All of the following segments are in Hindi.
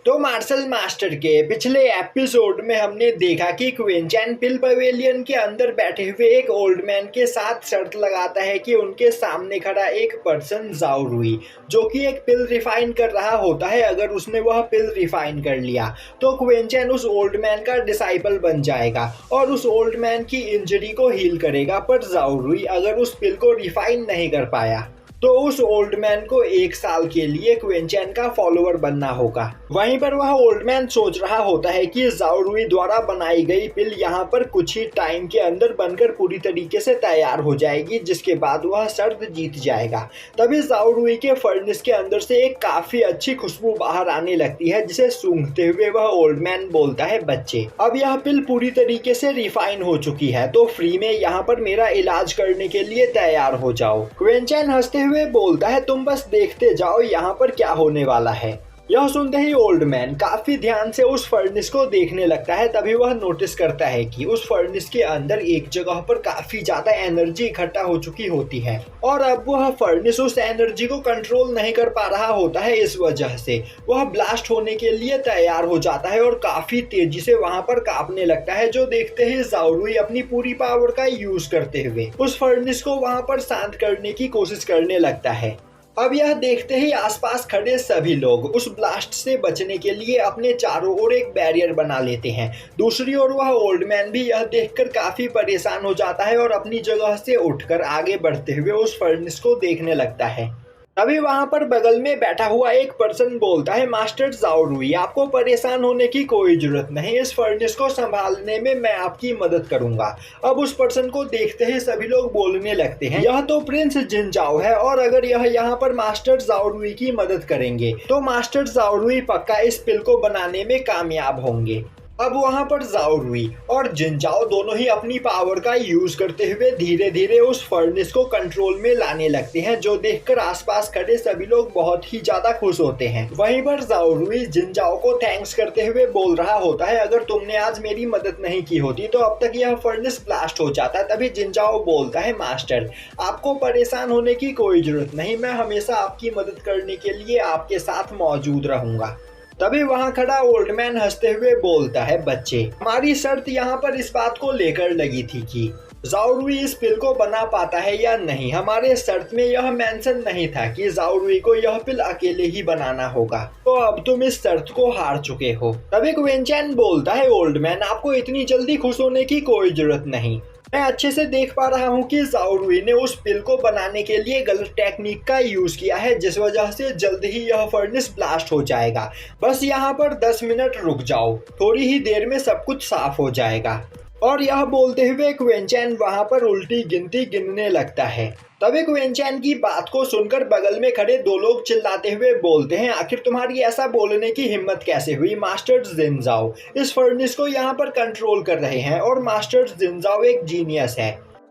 तो मार्शल मास्टर के पिछले एपिसोड में हमने देखा कि क्विंचैन पिल पवेलियन के अंदर बैठे हुए एक ओल्ड मैन के साथ शर्त लगाता है कि उनके सामने खड़ा एक पर्सन ज़ाओ रुई जो कि एक पिल रिफाइन कर रहा होता है, अगर उसने वह पिल रिफाइन कर लिया तो क्विंचैन उस ओल्ड मैन का डिसाइपल बन जाएगा और उस ओल्ड मैन की इंजरी को हील करेगा। पर ज़ाओ रुई अगर उस पिल को रिफाइन नहीं कर पाया तो उस ओल्ड मैन को 1 साल के लिए क्विंचैन का फॉलोअर बनना होगा। वहीं पर वह ओल्ड मैन सोच रहा होता है कि ज़ाओ रुई द्वारा बनाई गई पिल यहाँ पर कुछ ही टाइम के अंदर बनकर पूरी तरीके से तैयार हो जाएगी, जिसके बाद वह शर्त जीत जाएगा। तभी ज़ाओ रुई के फर्नेस के अंदर से एक काफी अच्छी खुशबू बाहर आने लगती है, जिसे सूंघते हुए वह ओल्ड मैन बोलता है, बच्चे अब यह पिल पूरी तरीके से रिफाइन हो चुकी है तो फ्री में यहाँ पर मेरा इलाज करने के लिए तैयार हो जाओ। क्विंचैन हंसते हुए बोलता है, तुम बस देखते जाओ यहाँ पर क्या होने वाला है। यह सुनते ही ओल्ड मैन काफी ध्यान से उस फर्नेस को देखने लगता है। तभी वह नोटिस करता है कि उस फर्नेस के अंदर एक जगह पर काफी ज्यादा एनर्जी इकट्ठा हो चुकी होती है और अब वह फर्नेस उस एनर्जी को कंट्रोल नहीं कर पा रहा होता है। इस वजह से वह ब्लास्ट होने के लिए तैयार हो जाता है और काफी तेजी से वहां पर कांपने लगता है, जो देखते ही ज़ाओ रुई अपनी पूरी पावर का यूज करते हुए उस फर्नेस को वहां पर शांत करने की कोशिश करने लगता है। अब यह देखते ही आसपास खड़े सभी लोग उस ब्लास्ट से बचने के लिए अपने चारों ओर एक बैरियर बना लेते हैं। दूसरी ओर वह ओल्ड मैन भी यह देखकर काफी परेशान हो जाता है और अपनी जगह से उठकर आगे बढ़ते हुए उस फर्नेस को देखने लगता है। तभी वहां पर बगल में बैठा हुआ एक पर्सन बोलता है, मास्टर ज़ाओ रुई आपको परेशान होने की कोई जरूरत नहीं, इस फर्नेस को संभालने में मैं आपकी मदद करूंगा। अब उस पर्सन को देखते ही सभी लोग बोलने लगते हैं, यह तो प्रिंस जिन जाओ है और अगर यह यहाँ पर मास्टर ज़ाओ रुई की मदद करेंगे तो मास्टर ज़ाओ रुई पक्का इस पिल को बनाने में कामयाब होंगे। अब वहां पर ज़ाओ रुई और जिन जाओ दोनों ही अपनी पावर का यूज करते हुए धीरे धीरे उस फर्नेस को कंट्रोल में लाने लगते हैं, जो देखकर आसपास खड़े सभी लोग बहुत ही ज्यादा खुश होते हैं। वहीं पर ज़ाओ रुई जिन जाओ को थैंक्स करते हुए बोल रहा होता है, अगर तुमने आज मेरी मदद नहीं की होती तो अब तक यह फर्नेस ब्लास्ट हो जाता। तभी जिन जाओ बोलता है, मास्टर आपको परेशान होने की कोई जरूरत नहीं, मैं हमेशा आपकी मदद करने के लिए आपके साथ मौजूद रहूंगा। तभी वहां खड़ा ओल्ड मैन हंसते हुए बोलता है, बच्चे हमारी शर्त यहाँ पर इस बात को लेकर लगी थी कि ज़ाओ रुई इस पिल को बना पाता है या नहीं। हमारे शर्त में यह मेंशन नहीं था कि ज़ाओ रुई को यह पिल अकेले ही बनाना होगा, तो अब तुम इस शर्त को हार चुके हो। तभी क्विंचैन बोलता है, ओल्ड मैन आपको इतनी जल्दी खुश होने की कोई जरूरत नहीं, मैं अच्छे से देख पा रहा हूँ कि ज़ाओ रुई ने उस पिल को बनाने के लिए गलत टेक्निक का यूज किया है, जिस वजह से जल्द ही यह फर्नेस ब्लास्ट हो जाएगा। बस यहाँ पर 10 मिनट रुक जाओ, थोड़ी ही देर में सब कुछ साफ हो जाएगा। और यह बोलते हुए क्विंचैन वहां पर उल्टी गिनती गिनने लगता है। तभी क्विंचैन की बात को सुनकर बगल में खड़े 2 लोग चिल्लाते हुए बोलते हैं, आखिर तुम्हारी ऐसा बोलने की हिम्मत कैसे हुई। मास्टर जिन जाओ इस फर्नेस को यहाँ पर कंट्रोल कर रहे हैं और मास्टर जिन जाओ एक जीनियस है,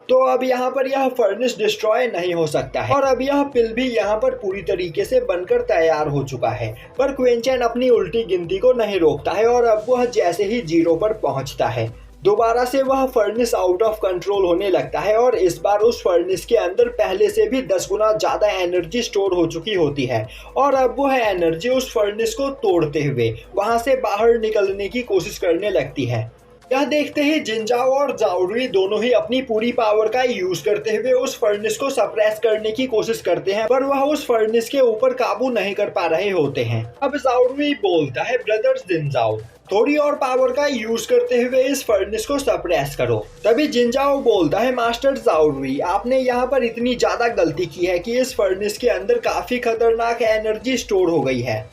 तो अब यहाँ पर यह फर्नेस डिस्ट्रॉय नहीं हो सकता है और अब यह पिल भी यहाँ पर पूरी तरीके से बनकर तैयार हो चुका है। पर क्विंचैन अपनी उल्टी गिनती को नहीं रोकता है और अब वह जैसे ही 0 पर पहुंचता है दोबारा से वह फर्नेस आउट ऑफ कंट्रोल होने लगता है और इस बार उस फर्नेस के अंदर पहले से भी 10 गुना ज्यादा एनर्जी स्टोर हो चुकी होती है और अब वह एनर्जी उस फर्नेस को तोड़ते हुए वहां से बाहर निकलने की कोशिश करने लगती है। यह देखते ही जिन जाओ और ज़ाओ रुई दोनों ही अपनी पूरी पावर का यूज करते हुए उस फर्नेस को सप्रेस करने की कोशिश करते हैं, पर वह उस फर्नेस के ऊपर काबू नहीं कर पा रहे होते हैं। अब ज़ाओ रुई बोलता है, ब्रदर्स जिन जाओ थोड़ी और पावर का यूज करते हुए इस फर्नेस को सप्रेस करो। तभी जिन जाओ बोलता है, मास्टर ज़ाओ रुई आपने यहाँ पर इतनी ज्यादा गलती की है कि इस फर्नेस के अंदर काफी खतरनाक एनर्जी स्टोर हो गई है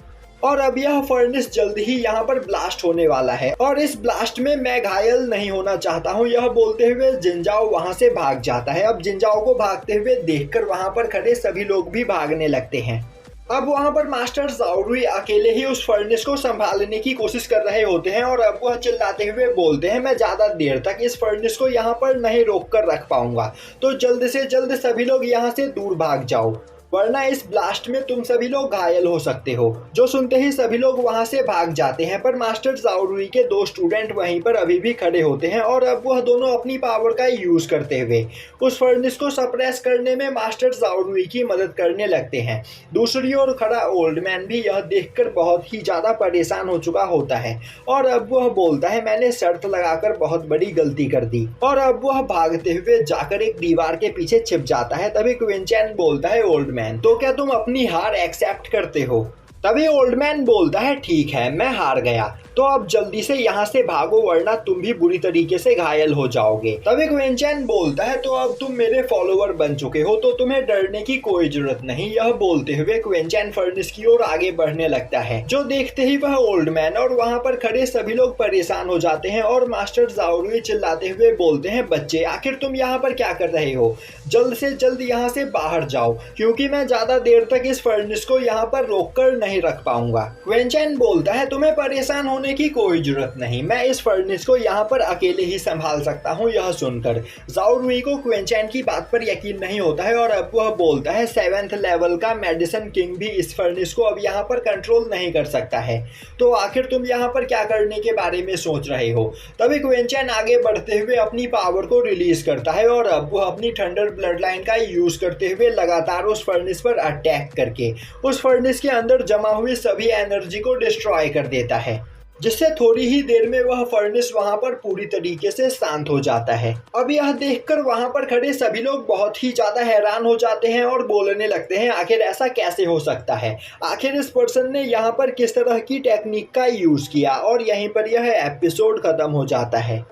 और अब यह फर्नेस जल्द ही यहाँ पर ब्लास्ट होने वाला है और इस ब्लास्ट में मैं घायल नहीं होना चाहता हूँ। यह बोलते हुए जिन जाओ वहां से भाग जाता है। अब जिन जाओ को भागते हुए देखकर वहां पर खड़े सभी लोग भी भागने लगते हैं। अब वहां पर मास्टर ज़ाओ रुई अकेले ही उस फर्नेस को संभालने की कोशिश कर रहे होते हैं और अब वह चिल्लाते हुए बोलते हैं, मैं ज्यादा देर तक इस फर्नेस को यहाँ पर नहीं रोक कर रख पाऊंगा, तो जल्द से जल्द सभी लोग यहाँ से दूर भाग जाओ। वरना इस ब्लास्ट में तुम सभी लोग घायल हो सकते हो। जो सुनते ही सभी लोग वहां से भाग जाते हैं, पर मास्टर ज़ाओ रुई के 2 स्टूडेंट वहीं पर अभी भी खड़े होते हैं और अब वह दोनों अपनी पावर का यूज करते हुए उस फर्नेस को सप्रेस करने में मास्टर ज़ाओ रुई की मदद करने लगते हैं। दूसरी ओर खड़ा ओल्ड मैन भी यह देखकर बहुत ही ज्यादा परेशान हो चुका होता है और अब वह बोलता है, मैंने शर्त लगाकर बहुत बड़ी गलती कर दी, और अब वह भागते हुए जाकर एक दीवार के पीछे छिप जाता है। तभी क्विन चैन बोलता है, ओल्ड मैन, तो क्या तुम अपनी हार एक्सेप्ट करते हो? तभी ओल्ड मैन बोलता है, ठीक है, मैं हार गया, तो अब जल्दी से यहाँ से भागो वरना तुम भी बुरी तरीके से घायल हो जाओगे। तभी क्विन चैन बोलता है, तो अब तुम मेरे फॉलोवर बन चुके हो तो तुम्हें डरने की कोई जरूरत नहीं। यह बोलते हुए क्विन चैन फर्नेस की ओर आगे बढ़ने लगता है। जो देखते ही वह ओल्ड मैन और वहाँ पर खड़े सभी लोग परेशान हो जाते हैं और मास्टर ज़ाओ रुई चिल्लाते हुए बोलते हैं, बच्चे आखिर तुम यहाँ पर क्या कर रहे हो? जल्द से जल्द यहाँ से बाहर जाओ, क्योंकि मैं ज्यादा देर तक इस फर्नेस को यहाँ पर रोककर नहीं रख पाऊंगा। क्विन चैन बोलता है, तुम्हें परेशान होने की कोई जरूरत नहीं, मैं इस फर्नेस को यहाँ पर अकेले ही संभाल सकता हूँ। यह सुनकर ज़ाओ रुई को क्विन चैन की बात पर यकीन नहीं होता है और अब वह बोलता है, 7th लेवल का मेडिसिन किंग भी इस फर्नेस को अब यहाँ पर कंट्रोल नहीं कर सकता है, तो आखिर तुम यहाँ पर क्या करने के बारे में सोच रहे हो? तभी क्विन चैन आगे बढ़ते हुए अपनी पावर को रिलीज करता है और अब वह अपनी थंडर ब्लड लाइन का यूज करते हुए लगातार उस फर्नेस पर अटैक करके उस फर्नेस के अंदर जमा हुई सभी एनर्जी को डिस्ट्रॉय कर देता है, जिससे थोड़ी ही देर में वह फर्नेस वहां पर पूरी तरीके से शांत हो जाता है। अब यह देखकर वहां पर खड़े सभी लोग बहुत ही ज्यादा हैरान हो जाते हैं और बोलने लगते हैं, आखिर ऐसा कैसे हो सकता है? आखिर इस पर्सन ने यहाँ पर किस तरह की टेक्निक का यूज किया? और यहीं पर यह एपिसोड खत्म हो जाता है।